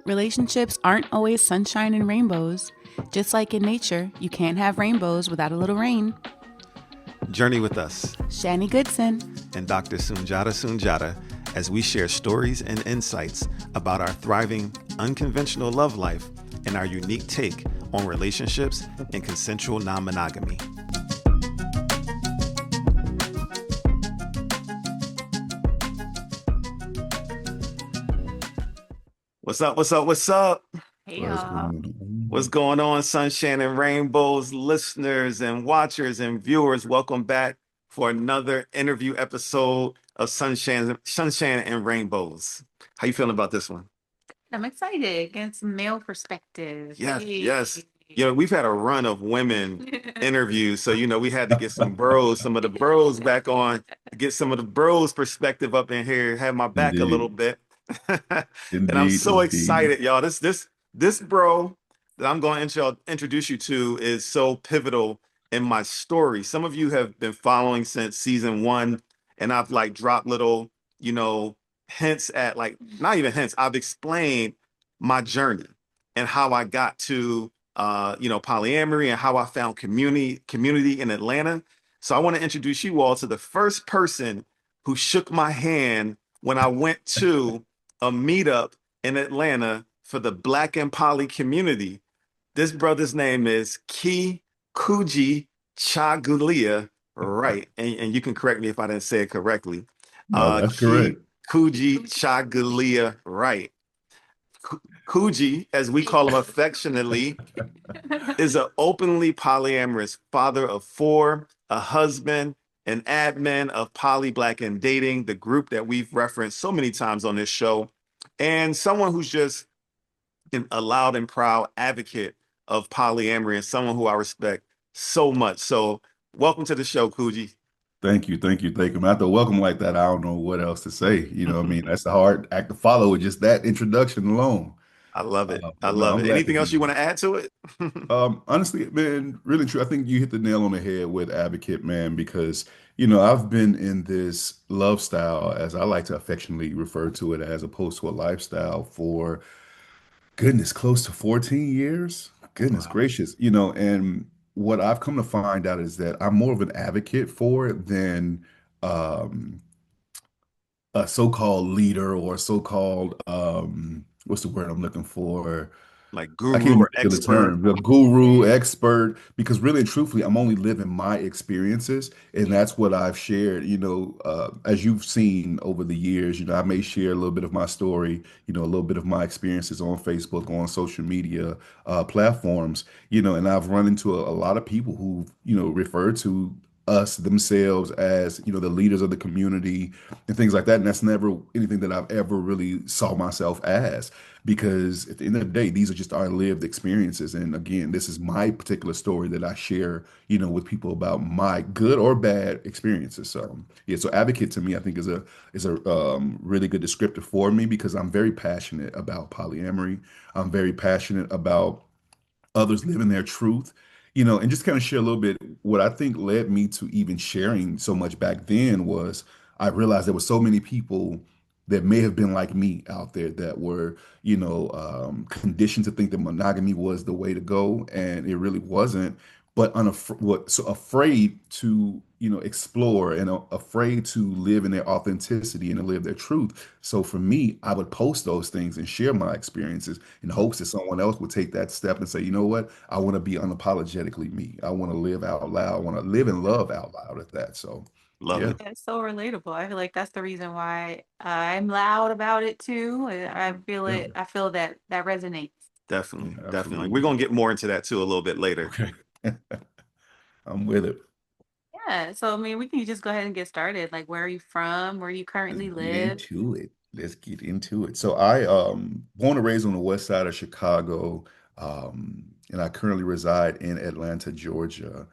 Relationships aren't always sunshine and rainbows. Just like in nature, you can't have rainbows without a little rain. Journey with us, Shani Goodson and Dr. Sunjata as we share stories and insights about our thriving, unconventional love life and our unique take on relationships and consensual non-monogamy. What's up? What's up? What's up? Hey, y'all. What's going on, SunShan and Rainbows listeners and watchers and viewers? Welcome back for another interview episode of SunShan and Rainbows. How you feeling about this one? I'm excited. Getting some male perspective. Yes, Hey. yes. We've had a run of women interviews, so we had to get some of the bros back on, get some of the bros perspective up in here, have my back a little bit. And I'm so excited, y'all. This bro that I'm going to introduce you to is so pivotal in my story. Some of you have been following since season 1, and I've dropped little, hints at not even hints. I've explained my journey and how I got to polyamory and how I found community in Atlanta. So I want to introduce you all to the first person who shook my hand when I went to a meetup in Atlanta for the Black and Poly community. This brother's name is Kykujichagulia Wright, and you can correct me if I didn't say it correctly. No, that's correct. Kykujichagulia Wright. Coogi, as we call him affectionately, is an openly polyamorous father of 4, a husband, an admin of Poly Black and Dating, the group that we've referenced so many times on this show, and someone who's just a loud and proud advocate of polyamory and someone who I respect so much. So welcome to the show, Kuji. Thank you. After a welcome like that, I don't know what else to say. I mean, that's a hard act to follow with just that introduction alone. I love it. I No, love I'm it. glad Anything else you want to add to it? Honestly, man, really true. I think you hit the nail on the head with advocate, man, because I've been in this love style, as I like to affectionately refer to it, as opposed to a lifestyle for goodness, close to 14 years. Goodness Wow. gracious, and what I've come to find out is that I'm more of an advocate for it than um, a so-called leader or a so-called what's the word I'm looking for? Like I can't guru even or think of the expert. term, the guru, expert, because really and truthfully, I'm only living my experiences, and that's what I've shared. As you've seen over the years, I may share a little bit of my story, a little bit of my experiences on Facebook, on social media platforms, and I've run into a lot of people who, refer to us themselves as, the leaders of the community and things like that. And that's never anything that I've ever really saw myself as, because at the end of the day, these are just our lived experiences. And again, this is my particular story that I share, with people about my good or bad experiences. So yeah, so advocate to me, I think is a really good descriptor for me, because I'm very passionate about polyamory. I'm very passionate about others living their truth, and just kind of share a little bit. What I think led me to even sharing so much back then was I realized there were so many people that may have been like me out there that were, conditioned to think that monogamy was the way to go, and it really wasn't. But so afraid to, explore, and afraid to live in their authenticity and to live their truth. So for me, I would post those things and share my experiences in hopes that someone else would take that step and say, you know what, I want to be unapologetically me. I want to live out loud. I want to live and love out loud at that. So Love yeah. it. It's so relatable. I feel like that's the reason why I'm loud about it too. I feel Yeah, it. I feel that resonates. Definitely. yeah, Definitely. We're absolutely. going to get more into that too a little bit later. Okay. I'm with it. Yeah. So I mean, we can just go ahead and get started. Like, where are you from? Where you Let's currently get live? into it. Let's get into it. So I born and raised on the west side of Chicago, and I currently reside in Atlanta, Georgia.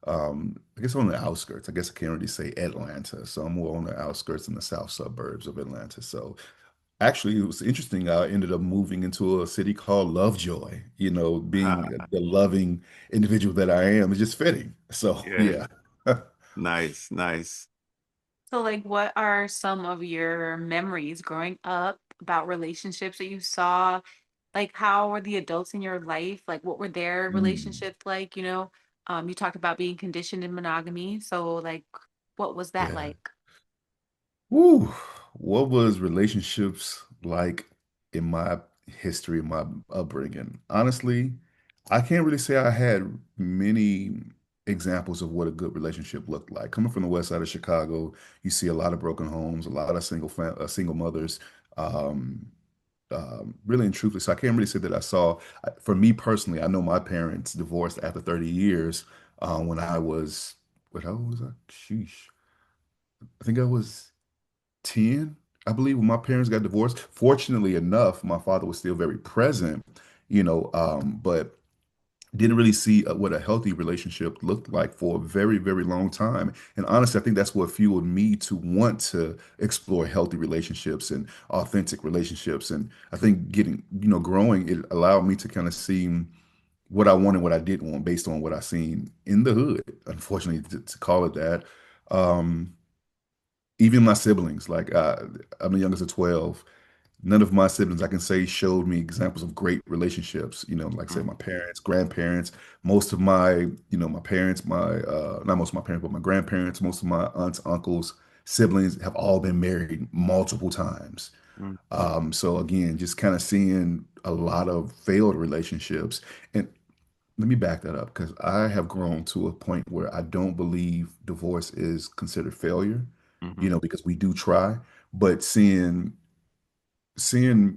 I guess on the outskirts. I guess I can't really say Atlanta, so I'm more on the outskirts in the south suburbs of Atlanta. So actually, it was interesting. I ended up moving into a city called Lovejoy. Being Ah, the loving individual that I am is just fitting. So yeah. yeah. Nice. Nice. So, like, what are some of your memories growing up about relationships that you saw? Like, how were the adults in your life? Like, what were their Mm, relationships like? You talked about being conditioned in monogamy. So, like, what was that yeah. like? Woo. What was relationships like in my history, my upbringing? Honestly, I can't really say I had many examples of what a good relationship looked like. Coming from the west side of Chicago, you see a lot of broken homes, a lot of single mothers. Um, really and truthfully, so I can't really say that I saw. For me personally, I know my parents divorced after 30 years. When I was, what how old was I? Sheesh. I think I was 10, I believe, when my parents got divorced. Fortunately enough, my father was still very present, but didn't really see what a healthy relationship looked like for a very, very long time. And honestly, I think that's what fueled me to want to explore healthy relationships and authentic relationships. And I think growing, it allowed me to kind of see what I wanted, what I didn't want based on what I seen in the hood, unfortunately, to call it that. Um, Even my siblings, like I'm the youngest of 12. None of my siblings, I can say, showed me examples of great relationships. Like I said, Mm, my parents, grandparents, most of my parents, not most of my parents, but my grandparents, most of my aunts, uncles, siblings have all been married multiple times. mm, So again, just kind of seeing a lot of failed relationships. And let me back that up because I have grown to a point where I don't believe divorce is considered failure, mhm. because we do try, but seeing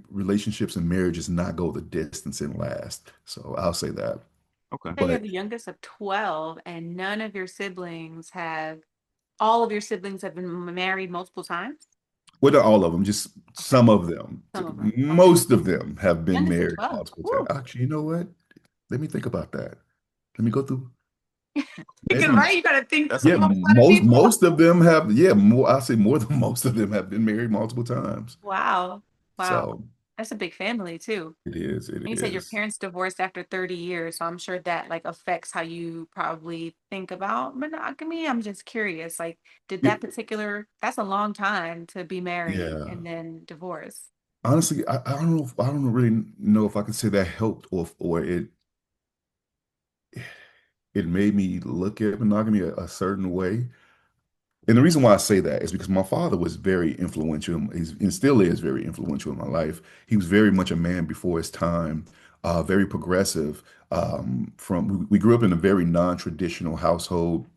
relationships and marriages not go the distance and last. So I'll say that. Okay. So you're But the youngest of 12, and none of your siblings have, all of your siblings have been married multiple times? well, not all of them, just Okay, some of them. some of them. Okay. Most of them have been Youngest of married 12. multiple times. Woo. Actually, you know what? Let me think about that. Let me go through. Because, Maybe, right, you got to think That's a yeah, about lot. a lot of people. most of them have, yeah, more, I say more than most of them have been married multiple times. Wow. Wow. So That's a big family too. it is, it And you said your is. parents divorced after 30 years, so I'm sure that like affects how you probably think about monogamy. I'm just curious, like, did Yeah, that's a long time to be married yeah. and then divorce. Honestly, I don't know I don't really know if I can say that helped or it made me look at monogamy a certain way. And the reason why I say that is because my father was very influential. And still is very influential in my life. He was very much a man before his time, very progressive. We grew up in a very non-traditional household.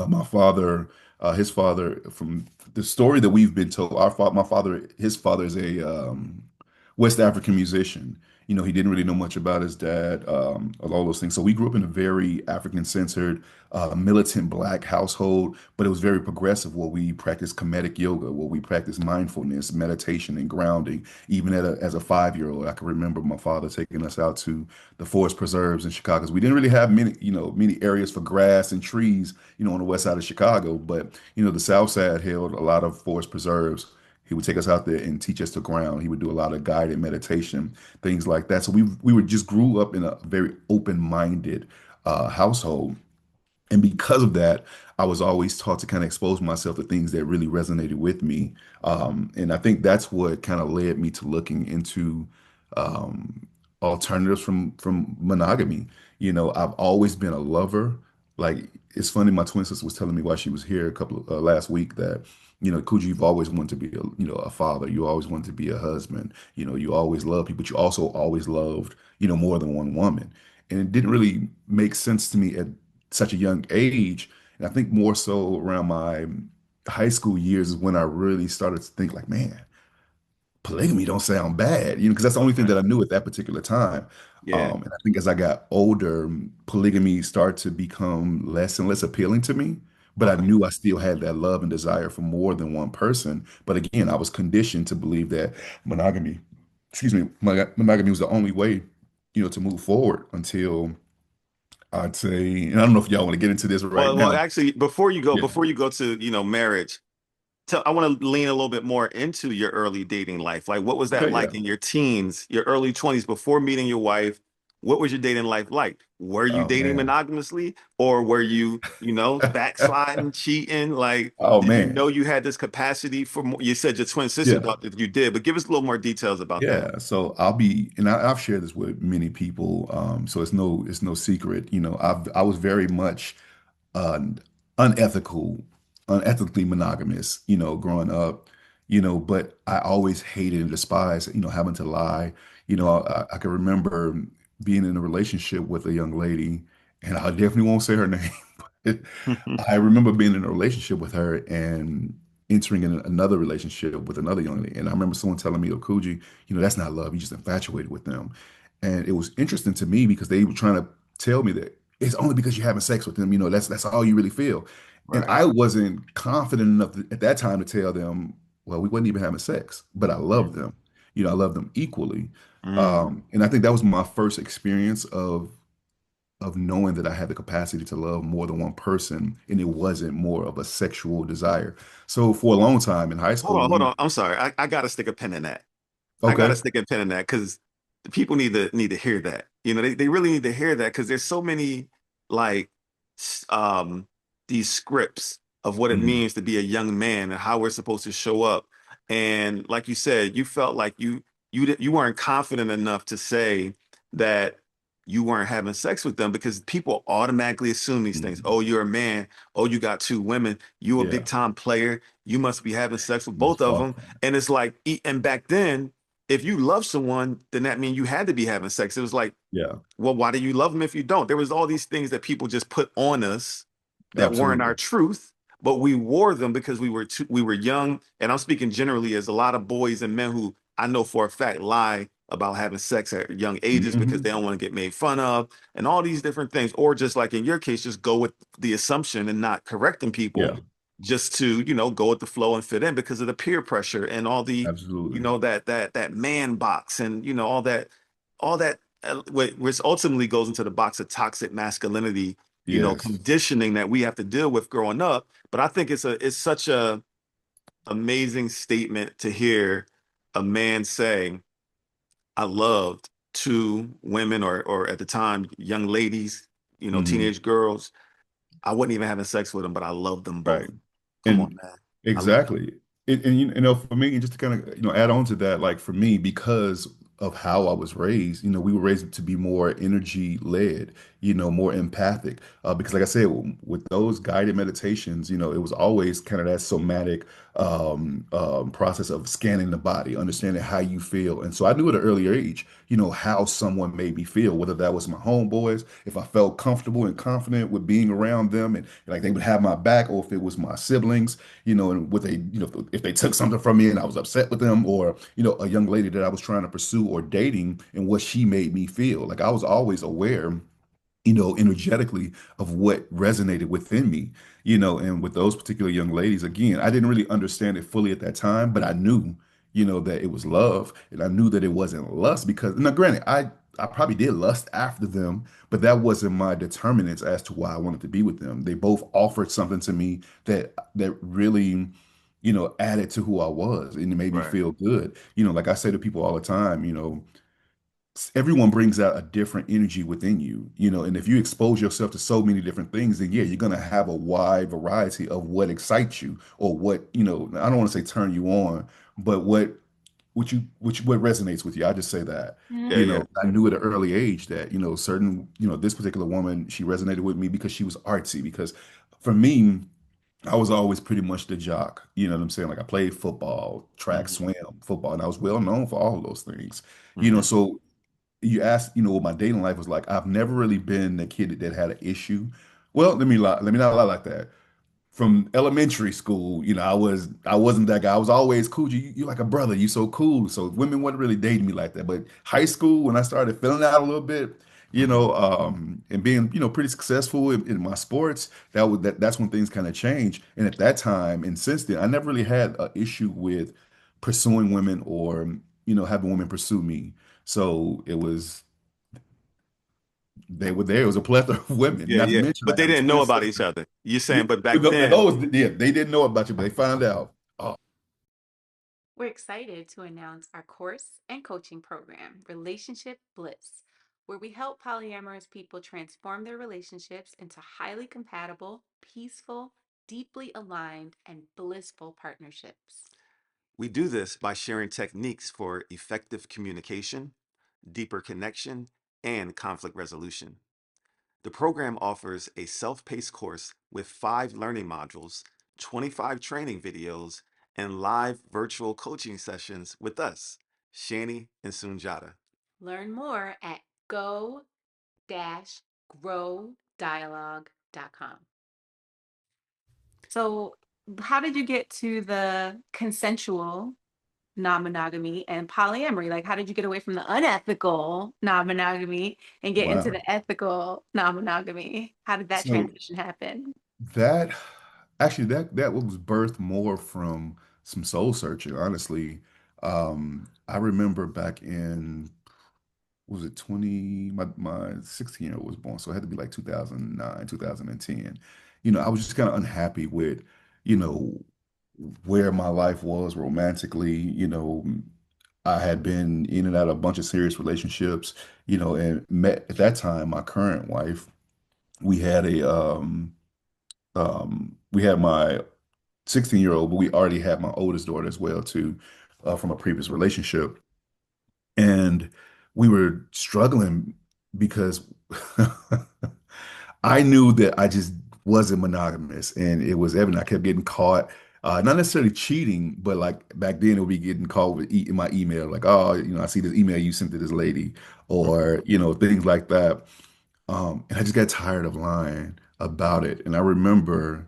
My father, his father, from the story that we've been told, my father, his father is a West African musician. He didn't really know much about his dad, all those things. So we grew up in a very African-centered, militant black household, but it was very progressive where we practiced comedic yoga, where we practiced mindfulness, meditation, and grounding. Even as a 5-year-old, I can remember my father taking us out to the forest preserves in Chicago. 'Cause we didn't really have many areas for grass and trees, on the west side of Chicago, but the south side held a lot of forest preserves. He would take us out there and teach us to ground. He would do a lot of guided meditation, things like that. So we were just grew up in a very open-minded household. And because of that, I was always taught to kind of expose myself to things that really resonated with me. And I think that's what kind of led me to looking into um, alternatives from monogamy. I've always been a lover. Like it's funny, my twin sister was telling me while she was here a couple of last week that, Kuji, you've always wanted to be a father. You always wanted to be a husband. You always loved people, but you also always loved, more than one woman. And it didn't really make sense to me at such a young age. And I think more so around my high school years is when I really started to think like, man, polygamy don't sound bad, because that's the only thing Right. that I knew at that particular time. Yeah. And I think as I got older, polygamy started to become less and less appealing to me. But I Okay. knew I still had that love and desire for more than one person. But again, I was conditioned to believe that monogamy, excuse me, monogamy was the only way, to move forward until I'd say, and I don't know if y'all want to get into this right Well, now. actually, Yeah. before you go to, marriage, I want to lean a little bit more into your early dating life. Like, what was that Okay. Yeah. like in your teens, your early 20s before meeting your wife? what was your dating life like? Were you Oh dating man. monogamously, or were you, backsliding, cheating? Like, Oh did you man. know you had this capacity for more? You said your twin sister Yeah. thought that you did, but give us a little more details about that. Yeah. So I've shared this with many people. So it's no secret. I was very much uh, unethical, unethically monogamous, growing up, but I always hated and despised, having to lie. I can remember being in a relationship with a young lady, and I definitely won't say her name, but I remember being in a relationship with her and entering in another relationship with another young lady. And I remember someone telling me, "Oh, Kuji, that's not love. You just infatuated with them." And it was interesting to me because they were trying to tell me that it's only because you're having sex with them, that's all you really feel. And Right. I wasn't confident enough at that time to tell them, well, we wasn't even having sex, but I love Mm, them. I love them equally. mm. And I think that was my first experience of knowing that I had the capacity to love more than one person, and it wasn't more of a sexual desire. So for a long time in high Hold on, school, hold on. I'm sorry. I gotta stick a pin in that. I gotta okay, stick a pin in that because the people need to hear that. They really need to hear that because there's so many like s- um these scripts of what it mhm, means to be a young man and how we're supposed to show up. And like you said, you felt like you weren't confident enough to say that you weren't having sex with them because people automatically assume these things. mhm. Oh, you're a man. Oh, you got two women. You a big Yeah, time player. You must be having sex with most both of them. often. And it's like, and back then, if you love someone, then that means you had to be having sex. It was like, Yeah, well, why do you love them if you don't? There was all these things that people just put on us that weren't our absolutely. truth, but we wore them because we were young. And I'm speaking generally as a lot of boys and men who I know for a fact lie about having sex at young ages because Hmm. they don't want to get made fun of and all these different things. Or just like in your case, just go with the assumption and not correcting people Yeah, just to, go with the flow and fit in because of the peer pressure and all the, absolutely. that man box and, all that which ultimately goes into the box of toxic masculinity, Yes. conditioning that we have to deal with growing up. But I think it's such a amazing statement to hear a man say, I loved two women or at the time young ladies, Hmm. teenage girls. I wasn't even having sex with them, but I loved them both. Right. Come on, And man. I love them. exactly. And for me, just to kind of, add on to that, like for me, because of how I was raised, we were raised to be more energy led, more empathic. Because like I said, with those guided meditations, it was always kind of that somatic process of scanning the body, understanding how you feel. And so I knew at an earlier age, how someone made me feel, whether that was my homeboys, if I felt comfortable and confident with being around them and like they would have my back, or if it was my siblings, and with a, if they took something from me and I was upset with them, or, a young lady that I was trying to pursue or dating and what she made me feel. Like I was always aware, energetically of what resonated within me, and with those particular young ladies, again, I didn't really understand it fully at that time, but I knew, that it was love, and I knew that it wasn't lust because, now granted, I probably did lust after them, but that wasn't my determinants as to why I wanted to be with them. They both offered something to me that really, added to who I was, and it made me Right. feel good. Like I say to people all the time, everyone brings out a different energy within you, and if you expose yourself to so many different things, then yeah, you're going to have a wide variety of what excites you, or what, I don't want to say turn you on, but what resonates with you. I just say that, Yeah, yeah. I knew at an early age that, certain, this particular woman, she resonated with me because she was artsy, because for me, I was always pretty much the jock. You know what I'm saying? Like I played football, track, Hmm. swim, football, and I was well known for all of those things. Hmm. So you asked, what my dating life was like. I've never really been the kid that had an issue. Well, let me not lie like that. From elementary school, I wasn't that guy. I was always cool. You like a brother. You so cool. So women weren't really dating me like that. But high school, when I started filling out a little bit, Hmm. and being, pretty successful in my sports, that's when things kind of changed. And at that time, and since then, I never really had an issue with pursuing women, or, having women pursue me. So they were there. It was a plethora of women. Yeah, Not to yeah. mention But I they have a didn't know twin about each sister. other. You're Yeah, saying, but back then, yeah, they didn't know about you, but they found out. Oh, We're excited to announce our course and coaching program, Relationship Bliss. where we help polyamorous people transform their relationships into highly compatible, peaceful, deeply aligned, and blissful partnerships. We do this by sharing techniques for effective communication, deeper connection, and conflict resolution. The program offers a self paced course with 5 learning modules, 25 training videos, and live virtual coaching sessions with us, Shani and Sunjata. Learn more at go-growdialogue.com. So, how did you get to the consensual non-monogamy and polyamory? Like, how did you get away from the unethical non-monogamy and get into Wow. the ethical non-monogamy? How did that So transition happen? that actually that was birthed more from some soul searching, honestly. I remember back in what was it 20 my 16-year-old was born, so it had to be like 2009, 2010. I was just kind of unhappy with, you know, where my life was romantically. I had been in and out of a bunch of serious relationships, and met at that time my current wife. We had we had my 16-year-old, but we already had my oldest daughter as well too, from a previous relationship. And we were struggling because I knew that I just wasn't monogamous, and it was evident. I kept getting caught, not necessarily cheating, but like back then it would be getting caught with in my email, like, oh, I see this email you sent to this lady, or things like that. And I just got tired of lying about it. And I remember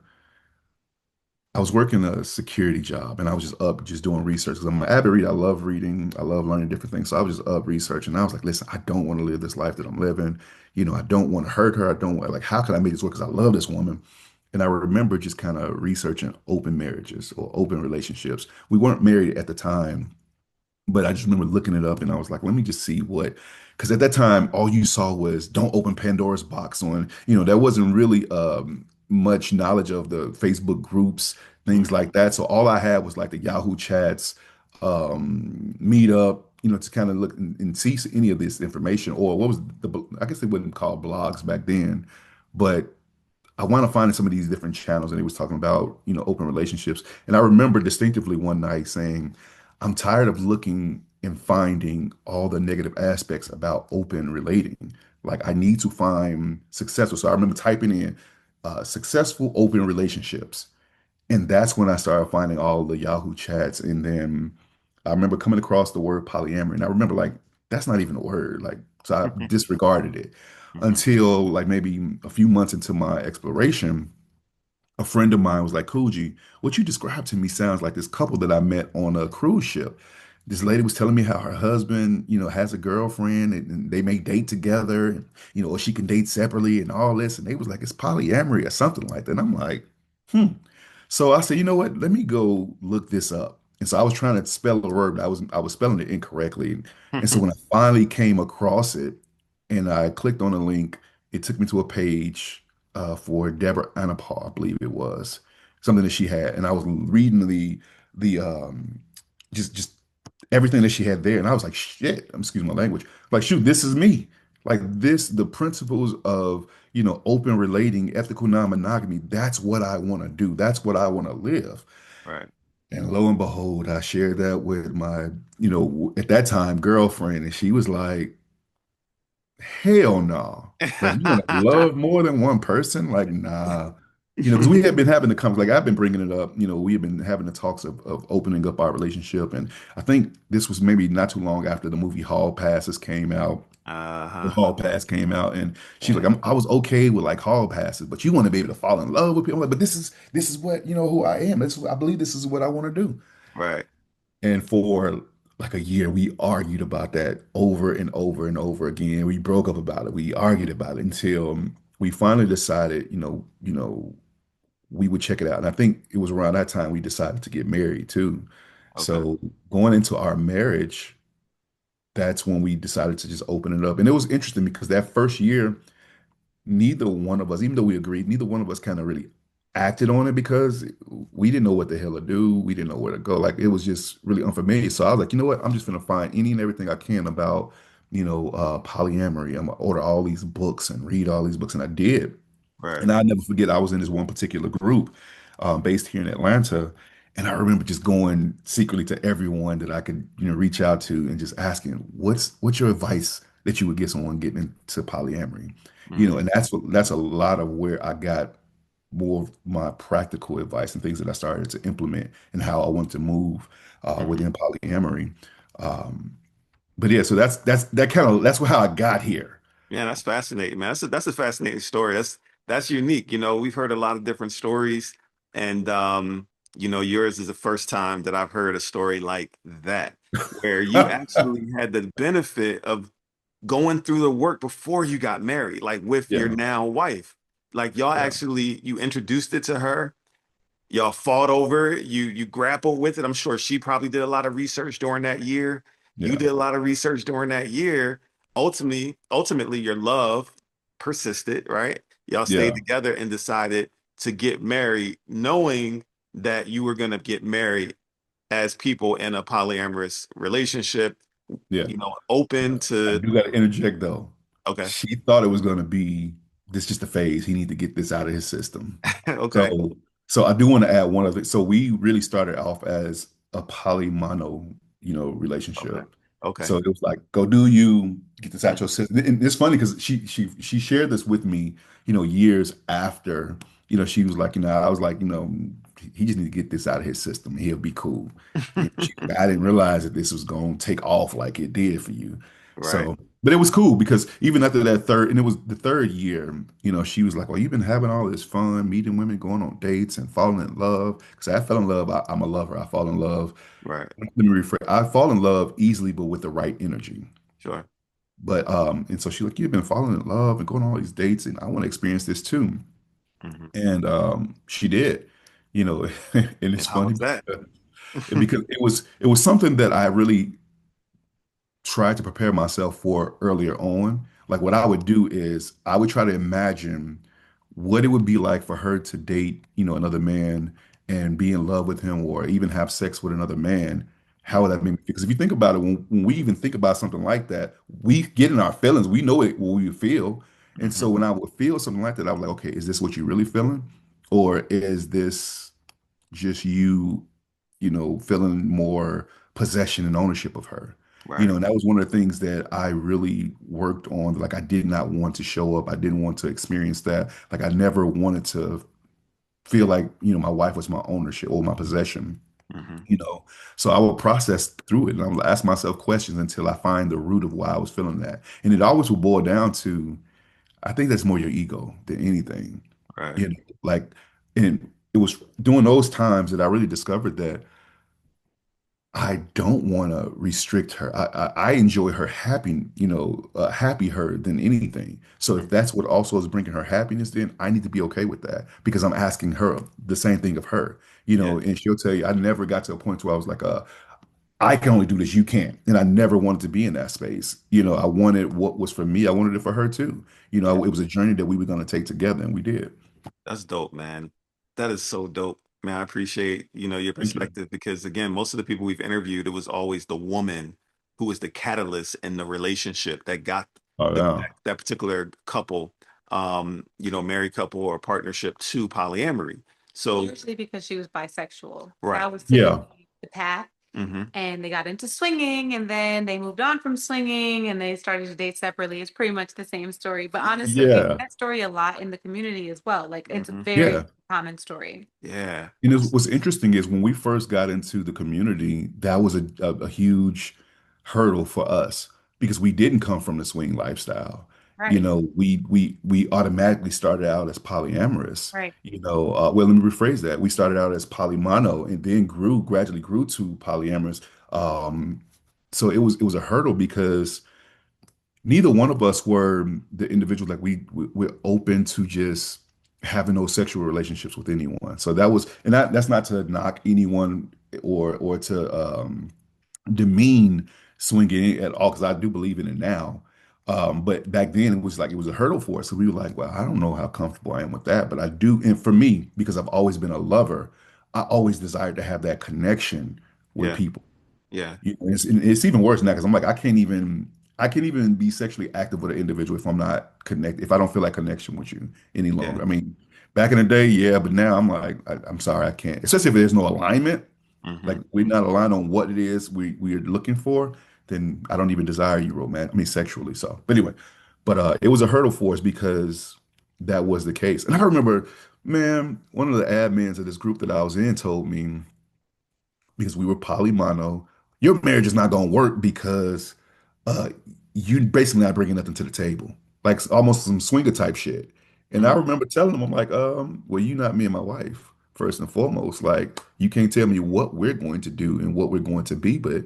I was working a security job, and I was just up just doing research because I'm an avid reader. I love reading. I love learning different things. So I was just up researching. And I was like, listen, I don't want to live this life that I'm living. I don't want to hurt her. I don't want, like, how can I make this work? Because I love this woman. And I remember just kind of researching open marriages or open relationships. We weren't married at the time, but I just remember looking it up, and I was like, let me just see because at that time, all you saw was don't open Pandora's box there wasn't really much knowledge of the Facebook groups, things like that. So all I had was like the Yahoo chats, Meetup, to kind of look and see any of this information, or what was I guess they wouldn't call blogs back then, but I wound up finding some of these different channels, and he was talking about, open relationships. And I remember distinctively one night saying, I'm tired of looking and finding all the negative aspects about open relating. Like, I need to find successful. So I remember typing in successful open relationships. And that's when I started finding all the Yahoo chats. And then I remember coming across the word polyamory. And I remember, like, that's not even a word. Like, so I disregarded it until like maybe a few months into my exploration. A friend of mine was like, Kuji, what you described to me sounds like this couple that I met on a cruise ship. This lady was telling me how her husband, has a girlfriend, and they may date together, and, or she can date separately and all this. And they was like, it's polyamory or something like that. And I'm like, hmm. So I said, you know what? Let me go look this up. And so I was trying to spell the word, but I was spelling it incorrectly. And so when I finally came across it and I clicked on a link, it took me to a page for Deborah Anapar, I believe it was, something that she had. And I was reading the just everything that she had there. And I was like, shit, excuse my language. Like, shoot, this is me. Like this, the principles of, open relating, ethical non-monogamy, that's what I want to do. That's what I want to live. Right. And lo and behold, I shared that with my, at that time, girlfriend, and she was like, hell no. Like, you want to love more than one person? Like, nah. Because we had been having the conversation, like I've been bringing it up, we have been having the talks of opening up our relationship. And I think this was maybe not too long after the movie Hall Passes came out. The Uh-huh. Hall Pass came out, and she's like, Yeah. I was okay with like Hall Passes, but you want to be able to fall in love with people. I'm like, but this is what, who I am. I believe this is what I want to do. Right. And for like a year, we argued about that over and over and over again. We broke up about it. We argued about it until we finally decided, we would check it out. And I think it was around that time we decided to get married too. Okay. So going into our marriage, that's when we decided to just open it up. And it was interesting because that first year, neither one of us, even though we agreed, neither one of us kind of really acted on it because we didn't know what the hell to do. We didn't know where to go. Like, it was just really unfamiliar. So I was like, you know what? I'm just gonna find any and everything I can about polyamory. I'm gonna order all these books and read all these books, and I did. Right. And I'll never forget, I was in this one particular group based here in Atlanta. And I remember just going secretly to everyone that I could, reach out to and just asking, what's your advice that you would give someone getting into polyamory? Hmm. And that's a lot of where I got more of my practical advice and things that I started to implement and how I want to move Hmm. within polyamory. Um, but yeah, so that's how I got here. Yeah, that's fascinating, man. That's a fascinating story. That's unique. We've heard a lot of different stories, and yours is the first time that I've heard a story like that, where you actually had the benefit of going through the work before you got married, like with your Yeah, now wife. Like y'all yeah, actually you introduced it to her, y'all fought over it, you grappled with it. I'm sure she probably did a lot of research during that year. You yeah, did a lot of research during that year. Ultimately, your love persisted, right? Y'all stayed yeah, together and decided to get married, knowing that you were going to get married as people in a polyamorous relationship, yeah. open I to, do got to interject though. okay, She thought it was going to be this just a phase. He need to get this out of his system. okay, So I do want to add one other. So we really started off as a polymono, okay, relationship. okay. So it was like, go do you get this out your Mhm. system. And it's funny because she shared this with me, years after, she was like, I was like, he just need to get this out of his system. He'll be cool. And she, I didn't realize that this was going to take off like it did for you. Right. So, but it was cool because even after that third, and it was the third year, she was like, "Well, you've been having all this fun, meeting women, going on dates, and falling in love." Because I fell in love. I'm a lover. I fall in love. Right. Let me rephrase. I fall in love easily, but with the right energy. Sure. But and so she's like, "You've been falling in love and going on all these dates, and I want to experience this too." Hmm. And she did, and And it's how funny was that? because it was something that I really tried to prepare myself for earlier on. Like what I would do is I would try to imagine what it would be like for her to date, another man and be in love with him or even have sex with another man. How would that make me feel? Because if you think about it, when we even think about something like that, we get in our feelings. We know it what we feel. And so Hmm. when I would feel something like that, I was like, okay, is this what you're really feeling? Or is this just you, feeling more possession and ownership of her. Right. And that was one of the things that I really worked on. Like I did not want to show up. I didn't want to experience that. Like I never wanted to feel like, my wife was my ownership or my possession, Hmm. you know. So I would process through it and I would ask myself questions until I find the root of why I was feeling that. And it always will boil down to, I think that's more your ego than anything. Right. You know, like, and it was during those times that I really discovered that I don't want to restrict her. I enjoy her happy, happy her than anything. So if Hmm. that's what also is bringing her happiness, then I need to be okay with that because I'm asking her the same thing of her, Yeah. and she'll tell you, I never got to a point where I was like, I can only do this, you can't. And I never wanted to be in that space. I wanted what was for me. I wanted it for her too. Yeah. It was a journey that we were going to take together and we did. That's dope, man. That is so dope. Man, I appreciate, your Thank you. perspective because again, most of the people we've interviewed, it was always the woman who was the catalyst in the relationship that got Oh, yeah. that particular couple, married couple or partnership to polyamory. So, Usually because she was bisexual. right. That was Yeah. typically the path. Hmm. And they got into swinging and then they moved on from swinging and they started to date separately. It's pretty much the same story. But honestly, we hear Yeah. that story a lot in the community as well. Like it's a Hmm. very Yeah. common story. Yeah. What's interesting is when we first got into the community, that was a huge hurdle for us because we didn't come from the swing lifestyle. Right. We automatically started out as polyamorous. Right. Well, let me rephrase that. We started out as polymono and then gradually grew to polyamorous. Um, so it was a hurdle because neither one of us were the individuals like we're open to just having those sexual relationships with anyone. So that was, and that's not to knock anyone or to demean swinging at all, because I do believe in it now. But back then it was a hurdle for us. So we were like, well, I don't know how comfortable I am with that, but I do. And for me, because I've always been a lover, I always desired to have that connection with Yeah. people. Yeah. And it's even worse than that because I'm like, I can't even. I can't even be sexually active with an individual if I'm not connected, if I don't feel like connection with you any Yeah. longer. I mean, back in the day, yeah, but now I'm like, I'm sorry, I can't. Especially if there's no alignment, like Hmm. we're not aligned on what it is we are looking for, then I don't even desire you, romantic. I mean, sexually. So, but anyway, but it was a hurdle for us because that was the case. And I remember, man, one of the admins of this group that I was in told me because we were polymono, your marriage is not going to work because uh, you basically not bringing nothing to the table, like almost some swinger type shit. And I Hmm. remember telling them, I'm like, well, you not me and my wife, first and foremost. Like, you can't tell me what we're going to do and what we're going to be, but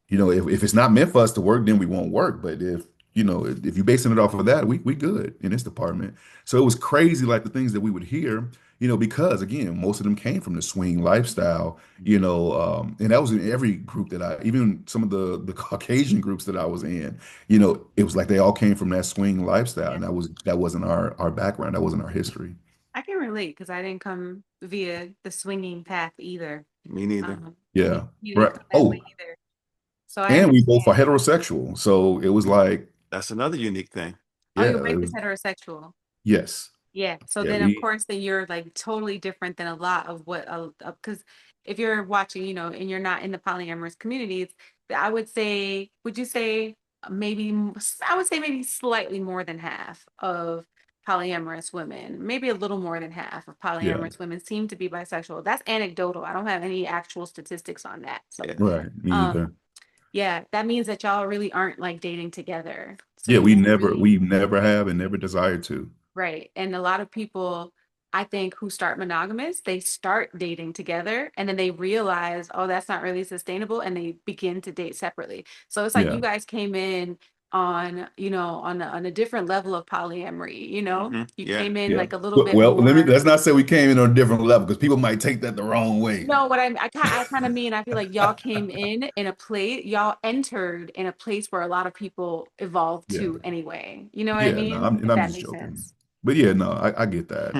if it's not meant for us to work, then we won't work. But if you're basing it off of that, we good in this department. So it was crazy, like the things that we would hear, because again, most of them came from the swing lifestyle, and that was in every group even some of the Caucasian groups that I was in, it was like they all came from that swing lifestyle, Yeah. and that wasn't our background, that wasn't our history. I can relate because I didn't come via the swinging path either. Me neither. And Yeah, you didn't right. come that way Oh, either. So I and we both are understand. heterosexual, so it was like, That's another unique thing. Oh, your yeah, wife is heterosexual. yes, Yeah. So yeah, then, of we. course, then you're like totally different than a lot of what, because if you're watching, and you're not in the polyamorous communities, I would say, would you say maybe, I would say maybe slightly more than half of polyamorous women, maybe a little more than half of Yeah, polyamorous women seem to be bisexual. That's anecdotal. I don't have any actual statistics on that. So, Yeah. right. Me um, either. yeah, that means that y'all really aren't like dating together. So Yeah, you we never never really, we never right. have and never desire to. Right. And a lot of people, I think, who start monogamous, they start dating together and then they realize, oh, that's not really sustainable. And they begin to date separately. So it's like Yeah. you guys came in on, on a different level of polyamory, Hmm. you Yeah. came in Yeah. like a little Well, bit well, more. let's not say we came in on a different level because people might take that the wrong way. No, what I kind of mean, I feel like y'all came in a place, y'all entered in a place where a lot of people evolved Yeah. to anyway. You know what I Yeah, no, mean? I'm and If I'm that just makes joking. sense. But yeah, no, I get that.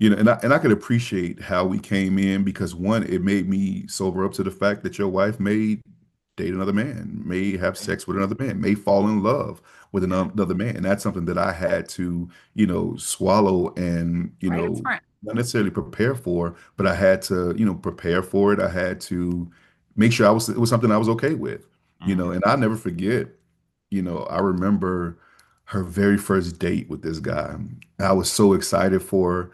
And I could appreciate how we came in because one, it made me sober up to the fact that your wife may date another man, may have Yeah. sex with another man, may fall in love with Yeah. another man. And that's something that I had to, swallow and, Right up front. not necessarily prepare for, but I had to, prepare for it. I had to make sure it was something I was okay with, Hmm. and I'll never forget, I remember her very first date with this guy. I was so excited for her.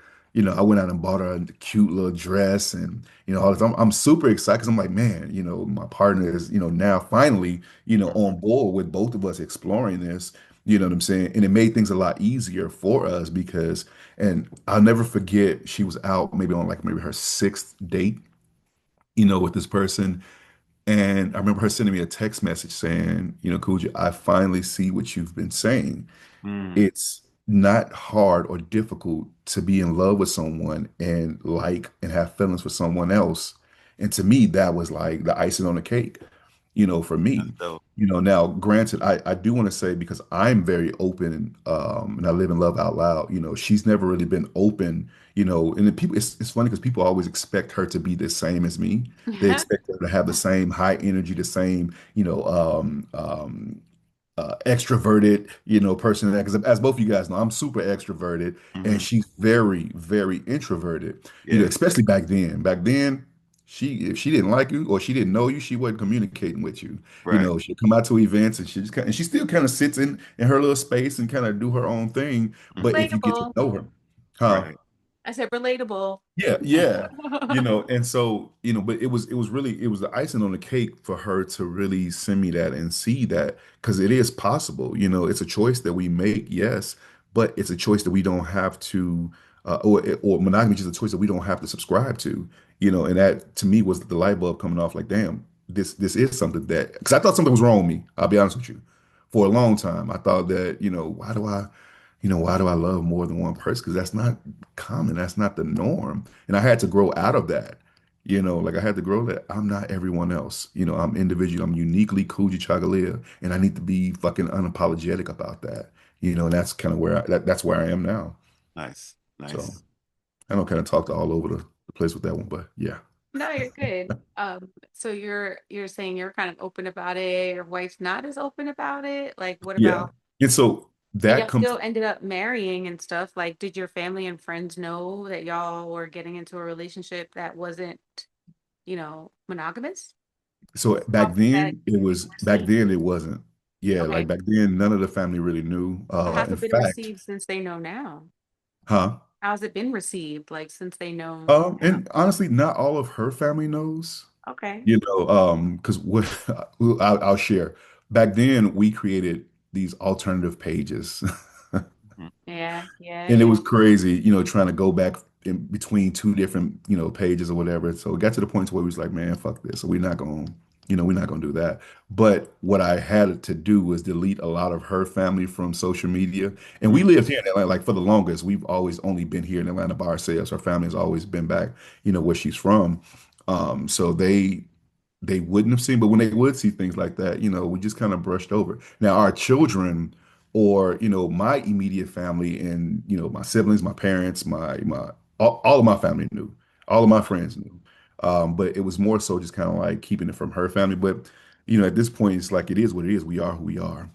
I went out and bought her a cute little dress and, all this. I'm super excited because I'm like, man, my partner is, now finally, Hmm. on board with both of us exploring this. You know what I'm saying? And it made things a lot easier for us and I'll never forget, she was out maybe on like maybe her sixth date, with this person. And I remember her sending me a text message saying, Kuji, I finally see what you've been saying. Mm. It's not hard or difficult to be in love with someone and like and have feelings for someone else. And to me, that was like the icing on the cake, for That's me. dope. Now granted, I do want to say because I'm very open, and I live in love out loud, she's never really been open, and the people, it's funny because people always expect her to be the same as me. They expect her to have the same high energy, the same, extroverted, person. Because as both of you guys know, I'm super extroverted, and Hmm. she's very, very introverted. Yeah. Especially back then. Back then, if she didn't like you or she didn't know you, she wasn't communicating with you. Right. She'd come out to events and and she still kind of sits in her little space and kind of do her own thing. But Hmm. if you get to Relatable. know her, huh? Right. I said relatable. Yeah, yeah. And so, but it was the icing on the cake for her to really send me that and see that because it is possible, it's a choice that we make, yes, but it's a choice that we don't have to or monogamy is just a choice that we don't have to subscribe to, and that to me was the light bulb coming off like, damn, this is something that because I thought something was wrong with me, I'll be honest with you. For a long time, I thought that, why do I love more than one person? Because that's not common. That's not the norm. And I had to grow out of that. Like I had to grow that I'm not everyone else. I'm individual. I'm uniquely Kujichagulia, and I need to be fucking unapologetic about that. And that's kind of that's where I am now. Nice. So Nice. I don't kind of talk to all over the place with that one, but yeah. No, you're good. So you're saying you're kind of open about it. Your wife's not as open about it. Like, what Yeah. about, And so and that y'all comes, still ended up marrying and stuff? Like, did your family and friends know that y'all were getting into a relationship that wasn't, monogamous? so How back was that then it was, back received? then it wasn't. Yeah, like Okay. back then, none of the family really knew. So how's In it been fact, received since they know now? huh? How's it been received, like since they know now? And honestly, not all of her family knows. Okay. You know, because what I'll share. Back then, we created these alternative pages. Mhm. Yeah, yeah, And it yeah. was crazy, trying to go back in between two different, pages or whatever. So it got to the point where we was like, man, fuck this. So we're not gonna do that. But what I had to do was delete a lot of her family from social media. And we Mm. lived here in Atlanta, like for the longest. We've always only been here in Atlanta by ourselves. Our family has always been back, where she's from. So they wouldn't have seen, but when they would see things like that, we just kind of brushed over. Now, our children or, my immediate family and, my siblings, my parents, all of my family knew, all of my friends knew. But it was more so just kind of like keeping it from her family. But, at this point, it's like, it is what it is. We are who we are.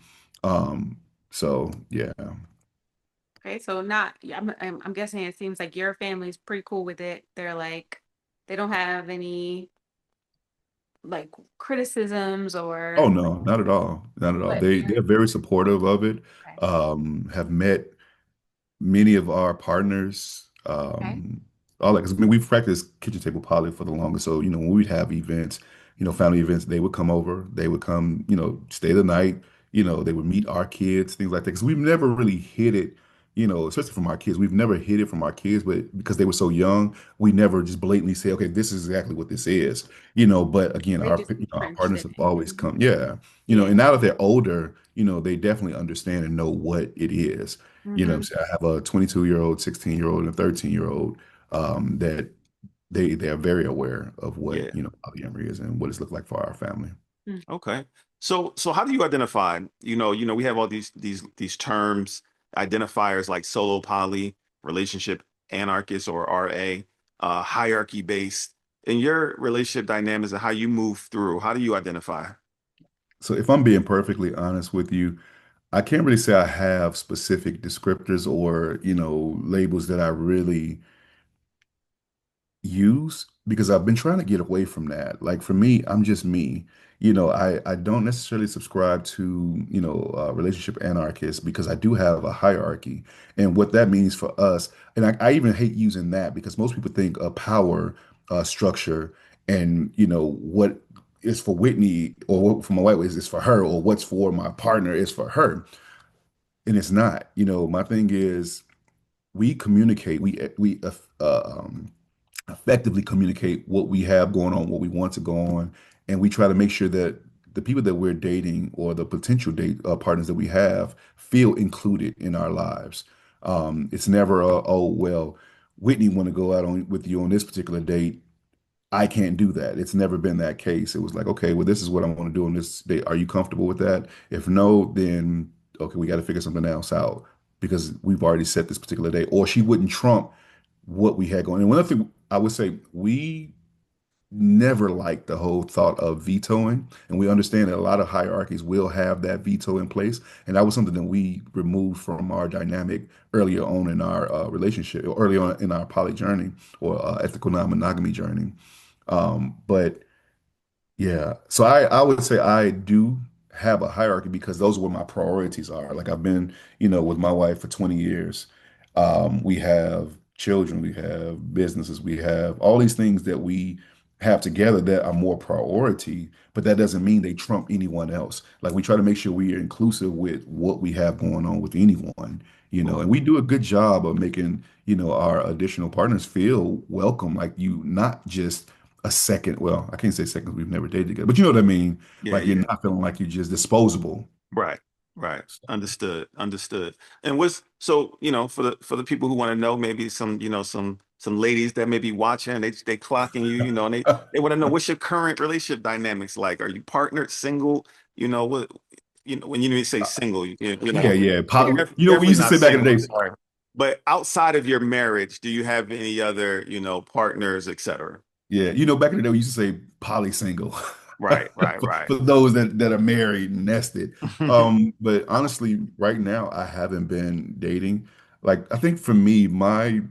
So yeah. Okay, so not, yeah, I'm guessing it seems like your family's pretty cool with it. They're like, they don't have any like criticisms Oh or no, not at all. Not at all. what They're you're very supportive of it. okay. Have met many of our partners, Okay. all that, because I mean, we've practiced kitchen table poly for the longest. So, when we'd have events, family events, they would come over, they would come, stay the night, they would meet our kids, things like that. Because we've never really hid it, especially from our kids. We've never hid it from our kids, but because they were so young, we never just blatantly say, okay, this is exactly what this is, but again, They just our entrenched partners in have it. always come, yeah, Yeah. and now that they're older, they definitely understand and know what it is. What I'm Hmm. saying? I have a 22-year-old, 16-year-old, and a 13-year-old that they're very aware of what, Yeah. polyamory is and what it's looked like for our family. Okay. So how do you identify? We have all these terms, identifiers like solo poly, relationship anarchist or RA, hierarchy based. In your relationship dynamics and how you move through, how do you identify? So if I'm being perfectly honest with you, I can't really say I have specific descriptors or, labels that I really use because I've been trying to get away from that. Like for me, I'm just me. I don't necessarily subscribe to, relationship anarchists because I do have a hierarchy. And what that means for us, and I even hate using that because most people think a power structure and, what is for Whitney or what for my wife is for her or what's for my partner is for her. And it's not. My thing is we communicate, effectively communicate what we have going on, what we want to go on, and we try to make sure that the people that we're dating or the potential date partners that we have feel included in our lives. It's never oh well, Whitney want to go out on with you on this particular date. I can't do that. It's never been that case. It was like, okay, well, this is what I want to do on this date. Are you comfortable with that? If no, then okay, we got to figure something else out because we've already set this particular date. Or she wouldn't trump what we had going. And one other thing I would say, we never liked the whole thought of vetoing. And we understand that a lot of hierarchies will have that veto in place. And that was something that we removed from our dynamic earlier on in our relationship, or early on in our poly journey or ethical non-monogamy journey. But yeah. So I would say I do have a hierarchy because those are where my priorities are. Like I've been, with my wife for 20 years. We have children, we have businesses, we have all these things that we have together that are more priority, but that doesn't mean they trump anyone else. Like we try to make sure we are inclusive with what we have going on with anyone, Well, and we do a good job of making, our additional partners feel welcome, like you not just a second. Well, I can't say second. We've never dated together, but you know what I mean. yeah, Like you're yeah. not feeling like you're just disposable. Right. Right. Understood. Understood. And what's so, for the people who want to know, maybe some ladies that may be watching, they clocking you, and they want to know what's your current relationship dynamics like. Are you partnered, single? What when you say single, Yeah, yeah. We definitely used to not say back in single. the I'm day. sorry. But outside of your marriage, do you have any other, partners, etc.? Yeah, back in the day, we used to say poly single Right, right, right. for those that are married and nested. But honestly, right now, I haven't been dating. Like, I think for me, my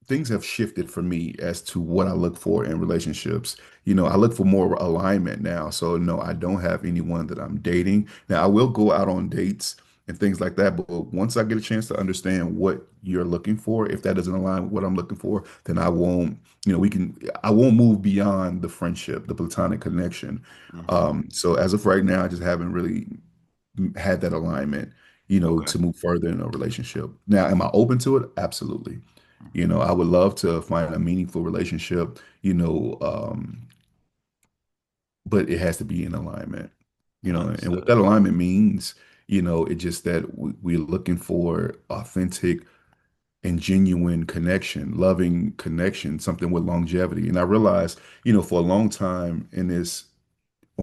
things have shifted for me as to what I look for in relationships. I look for more alignment now. So no, I don't have anyone that I'm dating. Now I will go out on dates and things like that, but once I get a chance to understand what you're looking for, if that doesn't align with what I'm looking for, then I won't, I won't move beyond the friendship, the platonic connection. Hmm. So as of right now, I just haven't really had that alignment, Okay. to move further in a relationship. Now, am I open to it? Absolutely. I would love to find a meaningful relationship, but it has to be in alignment, and what Understood. that alignment means, it's just that we're looking for authentic and genuine connection, loving connection, something with longevity. And I realized, for a long time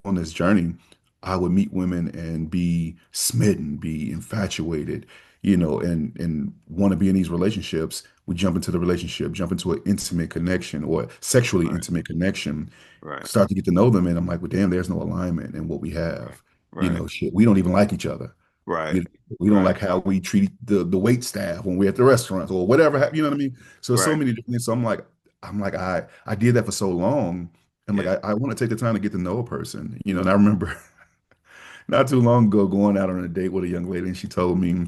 on this journey, I would meet women and be smitten, be infatuated, and want to be in these relationships. We jump into the relationship, jump into an intimate connection or sexually Right, intimate connection, right, start to get to know them. And I'm like, well, damn, there's no alignment in what we right, have. right, Shit, we don't even like each other. right, We don't right, like how we treat the wait staff when we're at the restaurants or whatever. You know what I mean? So right. many different things. So I'm like, I did that for so long. I'm like, Yeah. I want to take the time to get to know a person, and I remember not too long ago going out on a date with a young lady, and she told me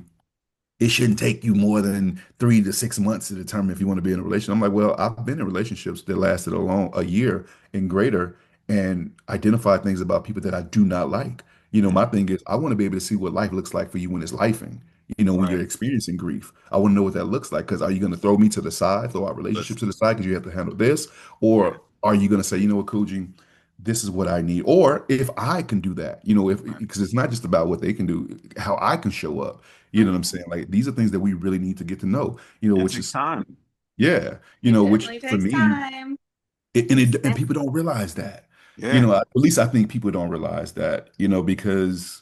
it shouldn't take you more than 3 to 6 months to determine if you want to be in a relationship. I'm like, well, I've been in relationships that lasted a year and greater, and identified things about people that I do not like. My Hmm. thing is, I want to be able to see what life looks like for you when it's lifing. When Right. you're experiencing grief, I want to know what that looks like. Because are you going to throw me to the side, throw our relationship to Listen. the side because you have to handle this, Yeah. or are you going to say, you know what, Kuji, this is what I need, or if I can do that, if Right. because it's not just about what they can do, how I can show up. You know what I'm Mhm. saying? Like these are things that we really need to get to know, It which takes is time. yeah, It which definitely for takes me, time. and That's people don't realize that. Yeah. At least I think people don't realize that, because